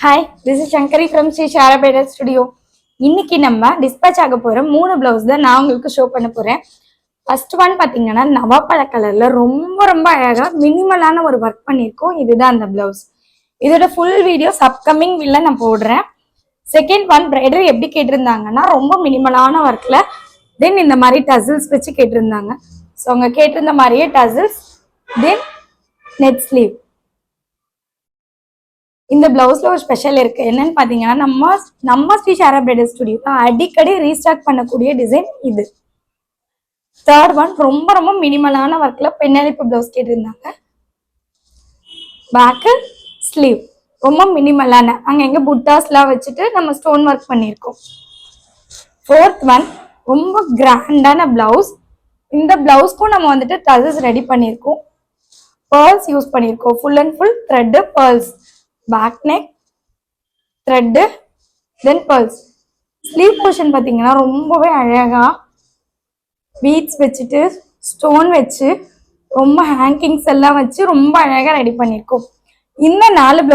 Hi, this is Shankari from Sri Shara Bridal Studio. இன்னைக்கு நம்ம dispatch ஆக போற 3 பிளவுஸ் தான் நான் உங்களுக்கு ஷோ பண்ண போறேன். ஃபர்ஸ்ட் ஒன் பாத்தீங்கன்னா நவாப்பழ கலர்ல ரொம்ப அழகா மினிமலான ஒரு ஒர்க் பண்ணிருக்கோம். இதுதான் அந்த பிளவுஸ். இதோட ஃபுல் வீடியோஸ் அப்கமிங் வீடியோல நான் போடுறேன். செகண்ட் ஒன் பிரைடல் எப்படி கேட்டிருந்தாங்கன்னா ரொம்ப மினிமலான ஒர்க்ல தென் இந்த மாதிரி டசில்ஸ் வச்சு கேட்டிருந்தாங்க. ஸோ அவங்க கேட்டிருந்த மாதிரியே டசில்ஸ் தென் நெட் ஸ்லீவ். இந்த பிளவுஸ்ல ஒரு ஸ்பெஷல் இருக்கு. என்னன்னு பாத்தீங்கன்னா நம்ம ஸ்ரீ ஷாரா பிரைடல் ஸ்டுடியோ அடிக்கடி ரீஸ்டாக் பண்ணக்கூடிய டிசைன் இது. தேர்ட் ஒன் ரொம்ப மினிமலான ஒர்க்ல பெண்ணளிப்பு பிளவுஸ் கேட்டிருந்தாங்க. பேக்கு ஸ்லீவ் ரொம்ப மினிமலான அங்க எங்க புட்டாஸ்லாம் வச்சுட்டு நம்ம ஸ்டோன் ஒர்க் பண்ணியிருக்கோம். ஃபோர்த் ஒன் ரொம்ப கிராண்டான பிளவுஸ். இந்த பிளவுஸ்க்கும் நம்ம வந்துட்டு டசல்ஸ் ரெடி பண்ணியிருக்கோம். பேர்ல்ஸ் யூஸ் பண்ணியிருக்கோம். Full and full thread pearls. Back neck thread then pearls. Sleeve portion பார்த்தீங்கன்னா ரொம்பவே அழகா பீட்ஸ் வச்சுட்டு ஸ்டோன் வச்சு ரொம்ப ஹேங்கிங்ஸ் எல்லாம் வச்சு ரொம்ப அழகா ரெடி பண்ணியிருக்கோம். இந்த 4